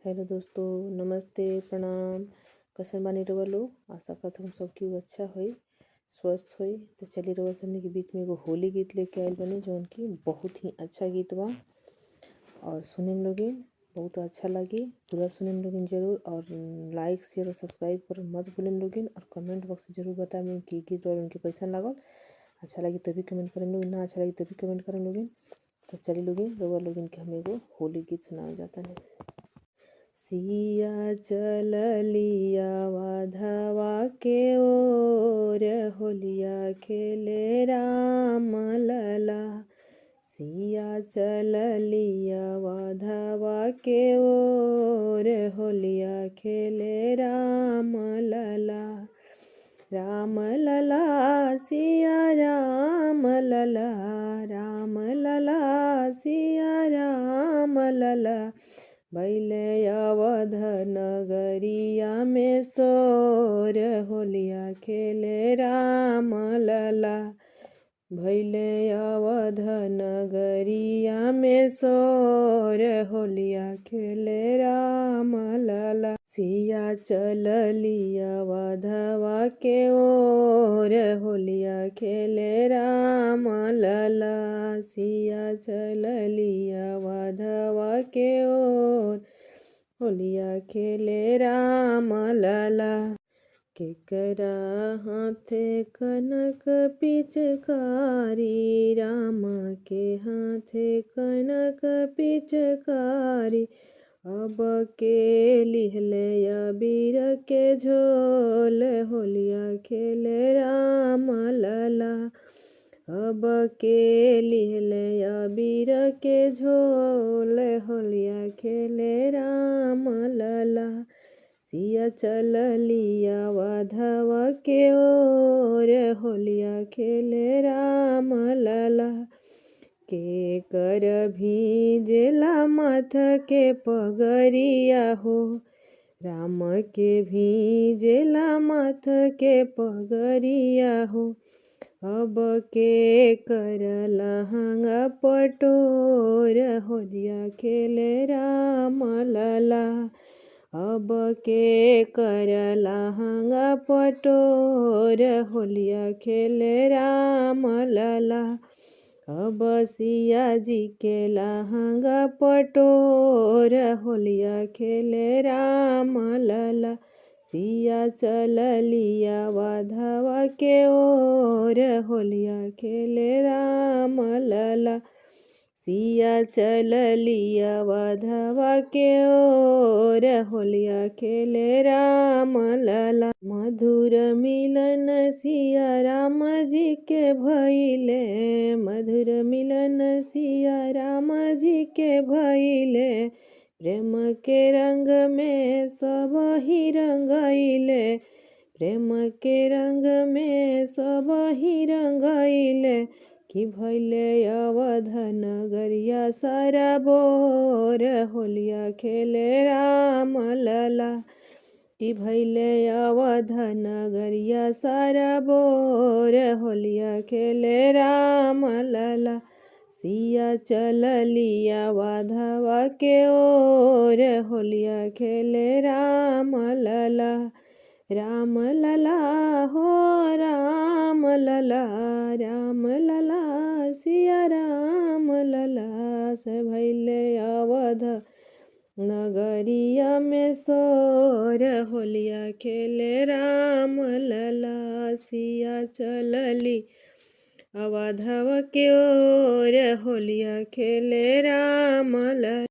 Hello दोस्तों, नमस्ते, प्रणाम। कैसन बानी रउआ लोग? आशा करत हम सब केहू अच्छा होई, स्वस्थ होई। तो चलिए रउआ सबनी के बीच में एगो होली गीत लेके आइल बनी जौन की बहुत ही अच्छा गीत बा और सुने में लोगिन बहुत अच्छा लगी। पूरा सुने में लोगिन जरूर और लाइक शेयर और सब्सक्राइब कर मत भूलें लोगिन और कमेंट बॉक्स में जरूर बताएं कि गीत और उनके कैसन लागल। अच्छा लगी तो भी कमेंट करें लोगिन, ना अच्छा लगी तो भी कमेंट करें लोगिन। तो चलिए लोगिन रउआ लोगिन के हम एगो होली गीत सुनावल जाता है। सिया चललिया वाधवा के ओर होलिया खेले राम लला। सिया चललिया वाधवा के ओर होलिया खेले राम लला। राम लला सिया राम लला, राम लला सिया राम लला। भैले अवध नगरिया में सोर होलिया खेले राम लला। भैले अवध नगरिया में सोर होलिया खेले राम लला। सिया चललिया वाधवा के ओर होलिया खेले राम लला। सिया चललिया वाधवा के ओर होलिया खेले राम लला। केकरा हाथे कनक पिचकारी, राम के हाथे कनक पिचकारी। अब के लिहले अबीर के झोल होलिया खेले राम लला। अब के लिहले अबीर के झोल होलिया खेले राम लला। सिया चललिया वाधवा के ओर होलिया खेले राम लला। के कर भीजेला माथ के पगरिया हो, राम के भीजेला माथ के पगरिया हो। अब के कर लहंगा पटोर होलिया खेले राम लला। अब के कर लहंगा पटोर होलिया खेले राम लला। अब सिया जी के लहंगा पटोर होलिया खेले राम लला। सिया चललिया वाधवा के ओर होलिया खेले राम लला। सिया चललिया वाधवा के ओर होलिया खेले राम लला। मधुर मिलन सिया राम जी के भइले, मधुर मिलन सिया राम जी के भइले। प्रेम के रंग में सब ही रंगइले, प्रेम के रंग में सब ही रंगइले। कि भइले अवध नगरिया सारा बोर होलिया खेले राम लला। कि भइले अवध नगरिया सारा बोर होलिया खेले राम लला। सिया चललिया वाधवा के ओर होलिया खेले राम लला। राम लला हो राम लला, राम लला सिया राम लला। से भइले अवध नगरिया में सोर होलिया खेले राम लला। सिया चलली अवधवा के ओर होलिया खेले राम लला।